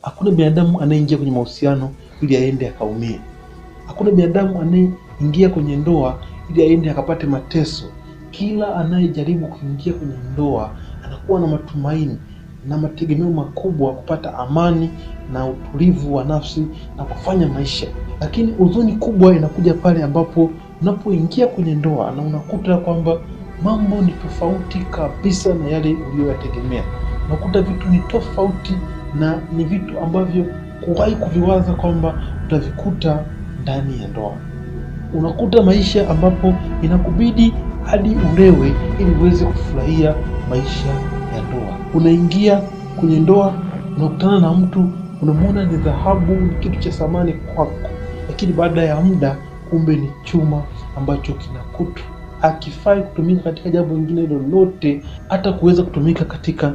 Hakuna binadamu anayeingia kwenye mahusiano ili aende akaumie. Hakuna binadamu anayeingia kwenye ndoa ili aende akapate mateso. Kila anayejaribu kuingia kwenye ndoa anakuwa na matumaini na mategemeo makubwa kupata amani na utulivu wa nafsi na kufanya maisha. Lakini huzuni kubwa inakuja pale ambapo unapoingia kwenye ndoa na unakuta kwamba mambo ni tofauti kabisa na yale uliyoyategemea. Unakuta vitu ni tofauti na ni vitu ambavyo kuwahi kuviwaza kwamba utavikuta ndani ya ndoa. Unakuta maisha ambapo inakubidi hadi ulewe ili uweze kufurahia maisha ya ndoa. Unaingia kwenye ndoa, unakutana na mtu, unamwona ni dhahabu, ni kitu cha thamani kwako, lakini baada ya muda kumbe ni chuma ambacho kina kutu, hakifai kutumika katika jambo lingine lolote, hata kuweza kutumika katika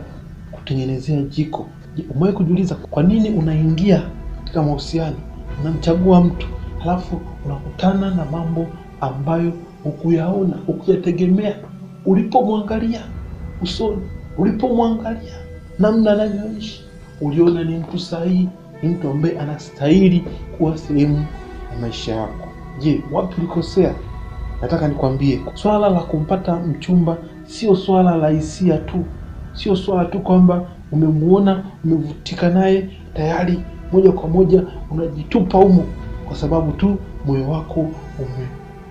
kutengenezea jiko. Umewahi kujiuliza kwa nini unaingia katika mahusiano, unamchagua mtu, halafu unakutana na mambo ambayo hukuyaona, hukuyategemea? Ulipomwangalia usoni, ulipomwangalia namna anavyoishi, uliona ni mtu sahihi, ni mtu ambaye anastahili kuwa sehemu ya maisha yako. Je, wapi ulikosea? Nataka nikwambie, swala la kumpata mchumba sio swala la hisia tu. Sio swala tu kwamba umemuona, umevutika naye, tayari moja kwa moja unajitupa humo kwa sababu tu moyo wako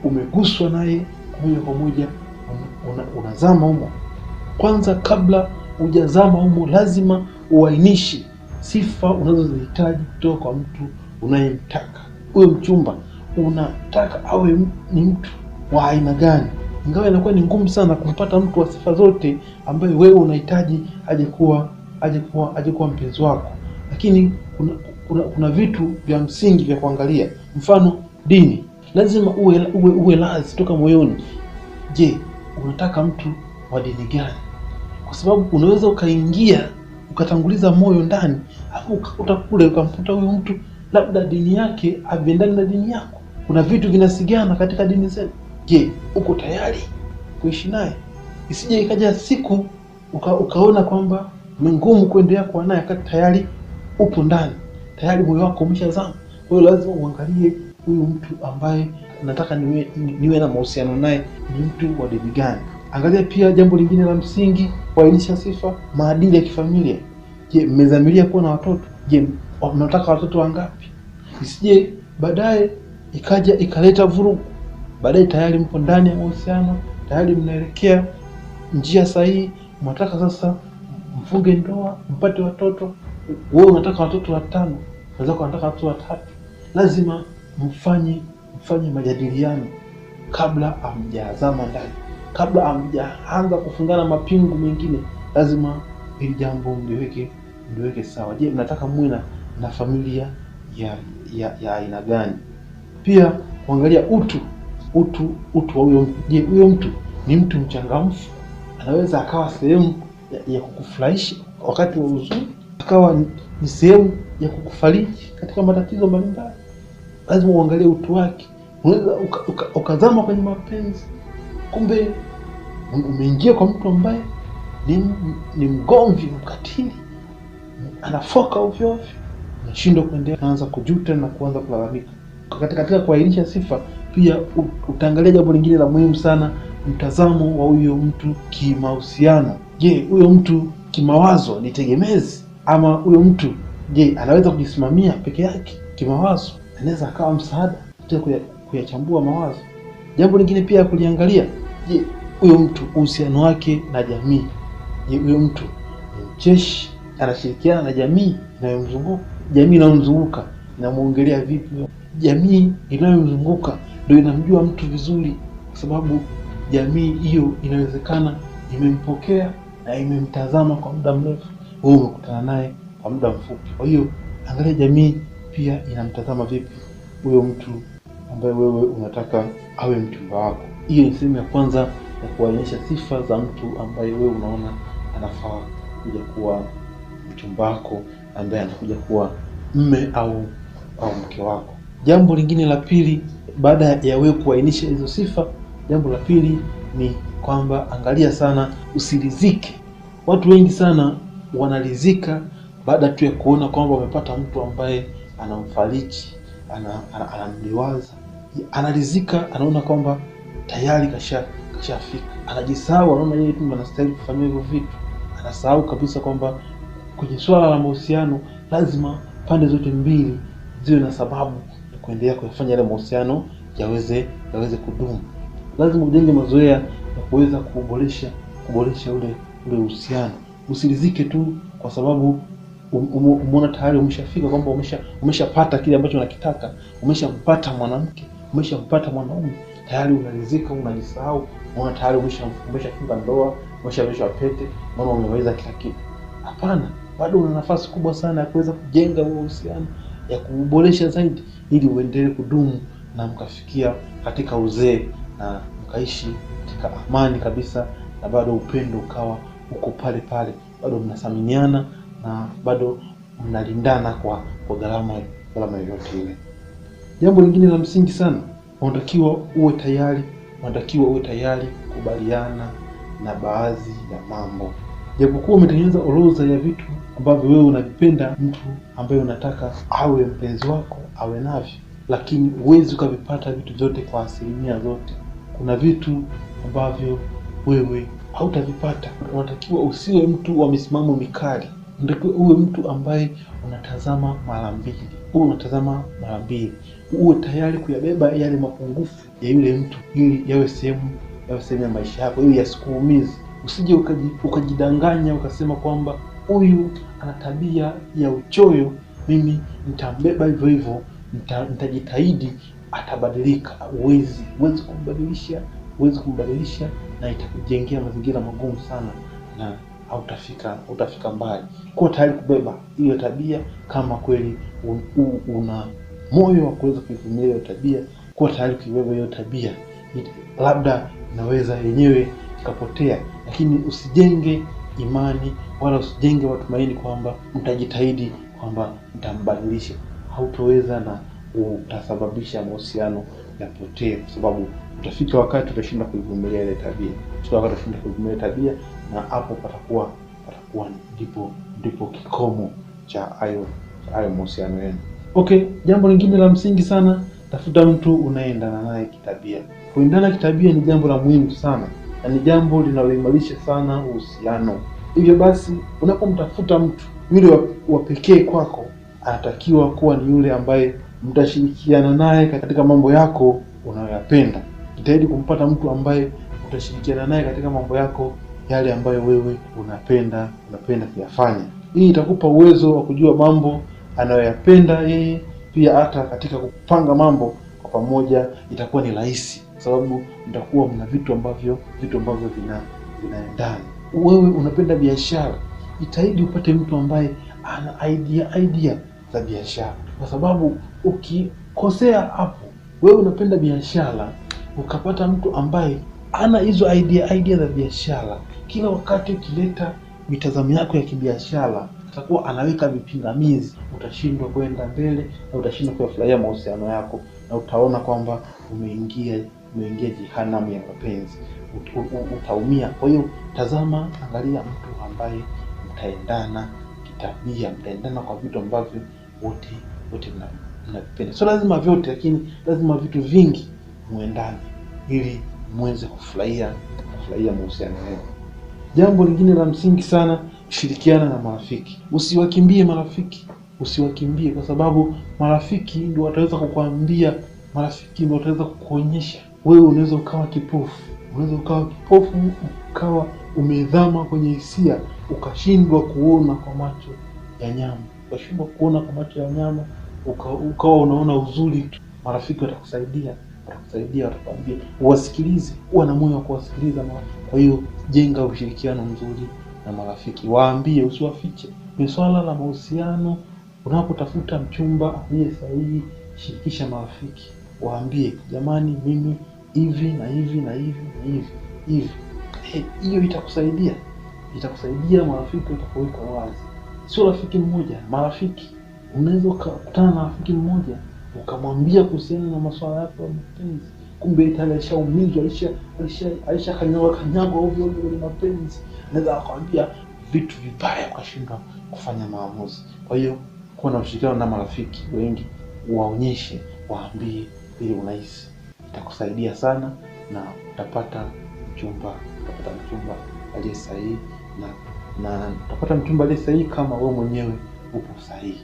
umeguswa naye, moja kwa moja unazama humo. Kwanza kabla hujazama humo, lazima uainishe sifa unazozihitaji kutoka kwa mtu unayemtaka. Huyo mchumba unataka awe ni mtu wa aina gani? Ingawa inakuwa ni ngumu sana kumpata mtu wa sifa zote ambaye wewe unahitaji aje kuwa mpenzi wako, lakini kuna vitu vya msingi vya kuangalia. Mfano, dini. Lazima uwe lazi toka moyoni. Je, unataka mtu wa dini gani? Kwa sababu unaweza ukaingia ukatanguliza moyo ndani, hapo ukakuta kule ukamkuta huyo mtu labda dini yake haviendani na dini yako. Kuna vitu vinasigana katika dini zetu. Je, uko tayari kuishi naye? Isije ikaja siku ukaona kwamba ni ngumu kuendelea kuwa naye wakati tayari upo ndani, tayari moyo wako umeshazama. Kwa hiyo lazima uangalie huyu mtu ambaye nataka niwe na mahusiano naye ni mtu wa dini gani. Angalia pia jambo lingine la msingi, kuainisha sifa, maadili ya kifamilia. Je, mmedhamiria kuwa na watoto? Je, mnataka watoto wangapi? Isije baadaye ikaja ikaleta vurugu. Baadaye tayari mpo ndani ya mahusiano, tayari mnaelekea njia sahihi, mnataka sasa mfunge ndoa, mpate watoto. Wewe unataka watoto 5, wenzako wanataka watoto 3. Lazima mfanye majadiliano kabla hamjazama ndani, kabla hamjaanza kufungana mapingu mengine. Lazima hili jambo mliweke sawa. Je, mnataka muwe na familia ya aina gani? Pia kuangalia utu wa huyo mtu. Je, huyo mtu ni mtu mchangamfu? Anaweza akawa sehemu ya kukufurahisha wakati wa huzuni, akawa ni sehemu ya kukufariji katika matatizo mbalimbali. Lazima uangalie utu wake. Unaweza ukazama kwenye mapenzi, kumbe umeingia kwa mtu ambaye ni mgomvi, mkatili, anafoka ovyo ovyo, unashindwa kuendelea, unaanza kujuta na kuanza kulalamika. Katika kuainisha sifa pia utaangalia jambo lingine la muhimu sana, mtazamo wa huyo mtu kimahusiano. Je, huyo mtu kimawazo ni tegemezi? Ama huyo mtu, je, anaweza kujisimamia peke yake kimawazo? Anaweza akawa msaada katika kuyachambua mawazo. Jambo lingine pia kuliangalia, je, huyo mtu uhusiano wake na jamii. Je, huyo mtu ni mcheshi, anashirikiana na jamii inayomzunguka? Jamii inayomzunguka inamuongelea vipi? Jamii inayomzunguka ndio inamjua mtu vizuri, kwa sababu jamii hiyo inawezekana imempokea na imemtazama kwa muda mrefu, wewe umekutana naye kwa muda mfupi. Kwa hiyo angalia jamii pia inamtazama vipi huyo mtu ambaye wewe unataka awe mchumba wako. Hiyo ni sehemu ya kwanza ya kuonyesha sifa za mtu ambaye wewe unaona anafaa kuja kuwa mchumba wako, ambaye anakuja kuwa mme au mke wako. Jambo lingine la pili, baada ya wewe kuainisha hizo sifa, jambo la pili ni kwamba angalia sana usiridhike. Watu wengi sana wanaridhika baada tu ya kuona kwamba wamepata mtu ambaye anamfariji, anamliwaza, anaridhika, anaona kwamba tayari kashafika, anajisahau, anaona yeye tu anastahili kufanya hivyo vitu, anasahau kabisa kwamba kwenye swala la mahusiano lazima pande zote mbili ziwe na sababu ya kuendelea kufanya yale mahusiano yaweze kudumu. Lazima ujenge mazoea ya kuweza kuboresha ule uhusiano. Usiridhike tu kwa sababu umeona tayari umeshafika, kwamba umeshapata kile ambacho unakitaka, umeshampata mwanamke, umeshampata mwanaume, tayari unaridhika, unajisahau, unaona tayari umeshafunga ndoa, umeshavishwa pete, unaona umeweza kila kitu. Hapana, bado una nafasi kubwa sana ya kuweza kujenga uhusiano, ya kuboresha zaidi, ili uendelee kudumu na mkafikia katika uzee na mkaishi katika amani kabisa, na bado upendo ukawa uko pale pale, bado mnasaminiana na bado mnalindana kwa gharama yoyote ile. Jambo lingine la msingi sana, unatakiwa uwe tayari kukubaliana na baadhi ya mambo. Japokuwa umetengeneza orodha ya vitu ambavyo wewe unavipenda mtu ambaye unataka awe mpenzi wako awe navyo, lakini huwezi ukavipata vitu vyote kwa asilimia zote. Kuna vitu ambavyo wewe hautavipata. Unatakiwa usiwe mtu wa misimamo mikali. Unatakiwa uwe mtu ambaye unatazama mara mbili. Uwe tayari kuyabeba yale mapungufu ya yule mtu, ili yawe sehemu ya maisha yako, ili yasikuumize. Usije ukajidanganya ukasema kwamba huyu ana tabia ya uchoyo, mimi nitambeba hivyo, nitajitahidi atabadilika. Huwezi kumbadilisha, na itakujengea mazingira magumu sana, na hautafika mbali. Kuwa tayari kubeba hiyo tabia, kama kweli una moyo wa kuweza kuivumilia hiyo tabia. Kuwa tayari kuibeba hiyo tabia, labda inaweza yenyewe ikapotea, lakini usijenge imani wala usijenge matumaini kwamba mtajitahidi kwamba mtambadilisha. Hautoweza, na utasababisha mahusiano yapotee, kwa sababu utafika wakati utashinda kuivumilia ile tabia, na hapo patakuwa ndipo kikomo cha hayo mahusiano yenu. Okay, jambo lingine la msingi sana, tafuta mtu unaendana naye kitabia. Kuendana kitabia ni jambo la muhimu sana, na ni jambo linaloimarisha sana uhusiano. Hivyo basi, unapomtafuta mtu, yule wa pekee kwako anatakiwa kuwa ni yule ambaye mtashirikiana naye katika mambo yako unayoyapenda. Jitahidi kumpata mtu ambaye utashirikiana naye katika mambo yako yale ambayo wewe unapenda kuyafanya. Hii itakupa uwezo wa kujua mambo anayoyapenda yeye, pia hata katika kupanga mambo kwa pamoja itakuwa ni rahisi, kwa sababu mtakuwa mna vitu ambavyo vinaendana. Wewe unapenda biashara, jitahidi upate mtu ambaye ana idea za biashara, kwa sababu ukikosea hapo, wewe unapenda biashara ukapata mtu ambaye ana hizo idea za biashara, kila wakati ukileta mitazamo yako ya kibiashara atakuwa anaweka vipingamizi, utashindwa kwenda mbele na utashindwa kufurahia mahusiano yako, na utaona kwamba umeingia jehanamu ya mapenzi, utaumia. Kwa hiyo angalia mtu ambaye mtaendana kitabia, mtaendana kwa vitu ambavyo wote mnavipenda. Sio lazima vyote, lakini lazima vitu vingi muendane, ili muweze kufurahia mahusiano yenu. Jambo lingine la msingi sana, shirikiana na marafiki. Usiwakimbie marafiki, kwa sababu marafiki ndio wataweza kukuambia, marafiki ndio wataweza kukuonyesha. Wewe unaweza ukawa kipofu, ukawa umedhama kwenye hisia, ukashindwa kuona kwa macho ya nyama, ukawa unaona uzuri tu. Marafiki watakusaidia, watakwambia, uwasikilize, uwe na moyo wa kuwasikiliza. Kwa hiyo jenga ushirikiano mzuri na marafiki, waambie, usiwafiche. Ni swala la mahusiano, unapotafuta mchumba aliye sahihi, shirikisha marafiki, waambie, jamani, mimi hivi na hivi na hivi na hivi. Hiyo itakusaidia marafiki utapoweka wazi. Sio rafiki mmoja, marafiki. Unaweza kukutana na rafiki mmoja ukamwambia kuhusiana na masuala yako ya mapenzi, kumbe tayari alishaumizwa, alishakanyaga ovyo ovyo na mapenzi. Anaweza akwambia vitu vibaya ukashindwa kufanya maamuzi. Kwa hiyo kuwa na ushirikiano na marafiki wengi, waonyeshe, waambie ili unahisi, itakusaidia sana na utapata mchumba aliye sahihi na utapata mchumba aliye sahihi kama wewe mwenyewe upo sahihi.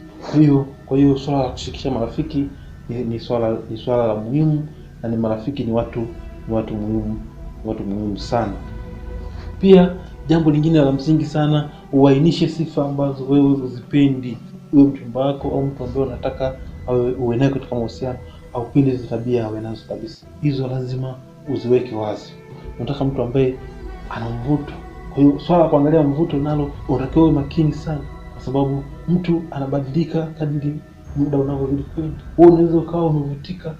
Kwa hiyo swala la kushirikisha marafiki ni swala la muhimu, na ni marafiki ni watu muhimu sana. Pia jambo lingine la msingi sana, uainishe sifa ambazo wewe uzipendi. Uwe mchumba wako au mtu ambaye unataka uwe naye katika mahusiano au pindi hizo tabia awe nazo kabisa, hizo lazima uziweke wazi. Unataka mtu ambaye ana mvuto, kwa hiyo swala la kuangalia mvuto nalo unatakiwa uwe makini sana, kwa sababu mtu anabadilika kadri muda unavyozidi kwenda. Wewe unaweza ukawa umevutika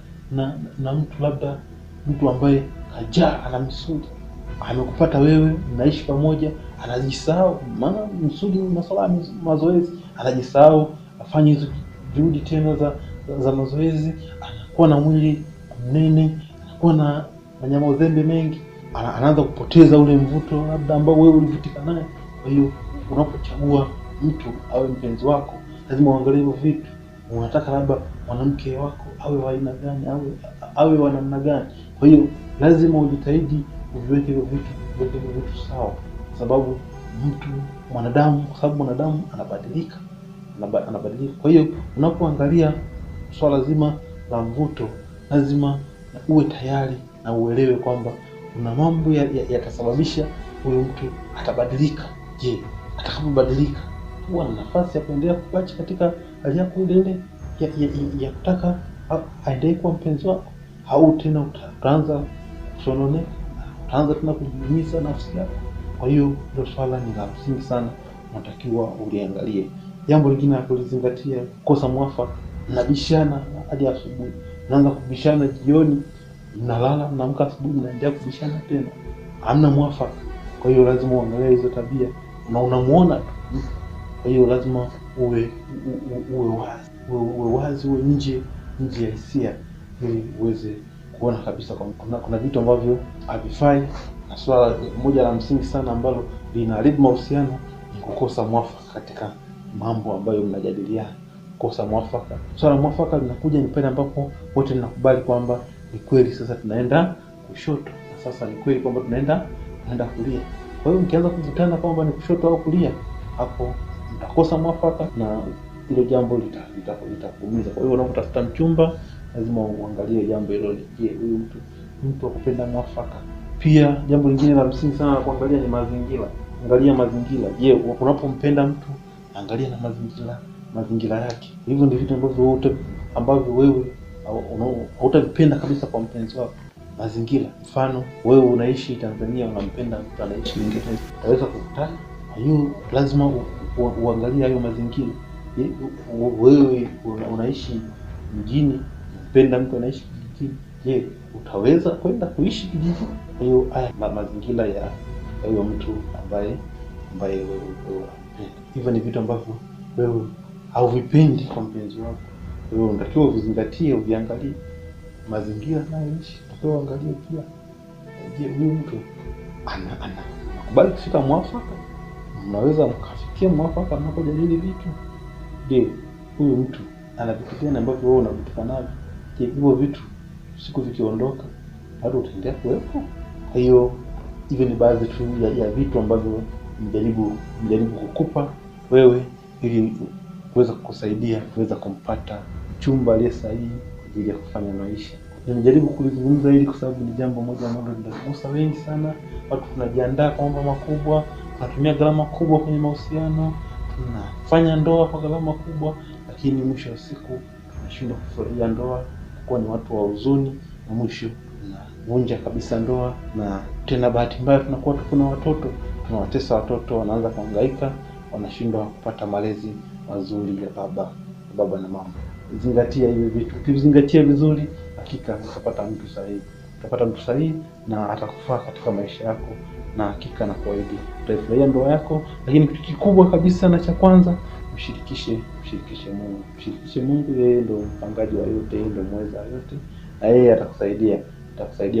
na mtu, labda mtu ambaye kajaa, ana misuli, amekupata wewe, mnaishi pamoja, anajisahau, maana misuli ni masuala ya mazoezi, anajisahau, afanye hizo juhudi tena za mazoezi, anakuwa na mwili mnene, anakuwa na nyama uzembe mengi, anaanza kupoteza ule mvuto labda ambao wewe ulivutika naye. Kwa hiyo unapochagua mtu awe mpenzi wako, lazima uangalie hivyo vitu. Unataka labda mwanamke wako awe wa aina gani, awe wa namna gani? Kwa hiyo lazima ujitahidi uviweke hivyo vitu sawa, kwa sababu mwanadamu anabadilika. Kwa hiyo unapoangalia swala zima la mvuto, lazima uwe tayari na uelewe kwamba kuna mambo yatasababisha huyo mtu atabadilika. Je, atakapobadilika huwa na nafasi ya kuendelea kubaki katika hali yako ile ya kutaka aendelee kuwa mpenzi wako, au tena utaanza kusononeka, utaanza tena kujiumiza nafsi yako? Kwa hiyo ndio swala ni la msingi sana, unatakiwa uliangalie. Jambo lingine la kulizingatia, kosa mwafaka. Mnabishana hadi asubuhi, mnaanza kubishana jioni, mnalala, mnaamka asubuhi, mnaendelea kubishana tena, hamna mwafaka. Kwa hiyo lazima uangalie hizo tabia na unamuona tu. Kwa hiyo lazima uwe wazi, uwe nje ya hisia, ili uweze kuona kabisa kuna vitu ambavyo havifai. Na swala moja la msingi sana ambalo linaharibu mahusiano ni kukosa mwafaka katika mambo ambayo mnajadiliana. Kosa mwafaka. Swala mwafaka linakuja ni pale ambapo wote mnakubali kwamba ni kweli sasa tunaenda kushoto, na sasa ni kweli kwamba tunaenda kulia. Kwa hiyo mkianza kuvutana kwamba ni kushoto au kulia, hapo mtakosa mwafaka na hilo jambo litakuumiza. Kwa hiyo unapotafuta mchumba, lazima uangalie jambo hilo. Je, huyu mtu akupenda mwafaka? Pia jambo lingine la msingi sana la kuangalia ni mazingira. Angalia mazingira. Je, unapompenda mtu, angalia na mazingira yake. Hivyo ndio vitu ambavyo wewe hautavipenda kabisa kwa mpenzi wako. Mazingira, mfano wewe unaishi Tanzania, unampenda mtu anaishi Uingereza, utaweza kukutana? Hiyo lazima uangalie hayo mazingira. Wewe unaishi mjini, unapenda mtu anaishi kijijini, je, utaweza kwenda kuishi kijijini? Kwa hiyo haya mazingira ya huyo mtu ambaye wewe unapenda. Hivyo ni vitu ambavyo wewe hauvipendi kwa mpenzi wako. Kwa hiyo unatakiwa uvizingatie, uviangalie mazingira anayoishi. Unatakiwa uangalie pia, je, huyu mtu anakubali kufika mwafaka? Mnaweza mkafikia mwafaka mnapojadili vitu? Je, huyu mtu ana vitu gani ambavyo wewe unavutika navyo? Je, hivyo vitu siku vikiondoka bado utaendelea kuwepo? Kwa hiyo hivyo ni baadhi tu ya vitu ambavyo mjaribu kukupa wewe ili kuweza kukusaidia kuweza kumpata mchumba aliye sahihi kwa ajili ya kufanya maisha. Nimejaribu kulizungumza hili kwa sababu ni jambo moja ambalo linagusa wengi sana. Watu tunajiandaa kwa mambo makubwa, tunatumia gharama kubwa kwenye mahusiano, tunafanya ndoa kwa gharama kubwa, lakini mwisho wa siku tunashindwa kufurahia ndoa, kwa ni watu wa huzuni, na mwisho tunavunja kabisa ndoa. Na tena bahati mbaya tunakuwa tuna watoto, tunawatesa watoto, wanaanza kuhangaika, wanashindwa kupata malezi mazuri ya baba na mama. Zingatia hivi vitu. Ukizingatia vizuri, hakika utapata mtu sahihi na atakufaa katika maisha yako, na hakika na kuahidi utafurahia ndoa yako. Lakini kitu kikubwa kabisa na cha kwanza, mshirikishe Mungu. Mshirikishe Mungu, yeye ndio mpangaji wa yote, yeye ndio mweza yote, na yeye atakusaidia.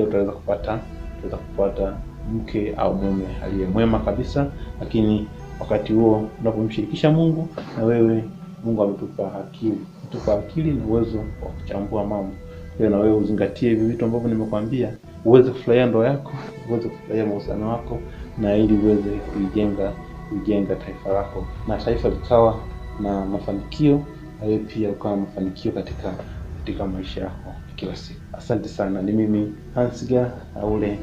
Utaweza kupata mke au mume aliye mwema kabisa. Lakini wakati huo unapomshirikisha Mungu, na wewe Mungu ametupa akili na uwezo wa kuchambua mambo. Kwa na wewe uzingatie hivi vitu ambavyo nimekwambia, uweze kufurahia ndoa yako, uweze kufurahia mahusiano wako, na ili uweze kujenga taifa lako, na taifa likawa na mafanikio, na wewe pia ukawa mafanikio katika maisha yako kila siku. Asante sana. Ni mimi Hansga Haule.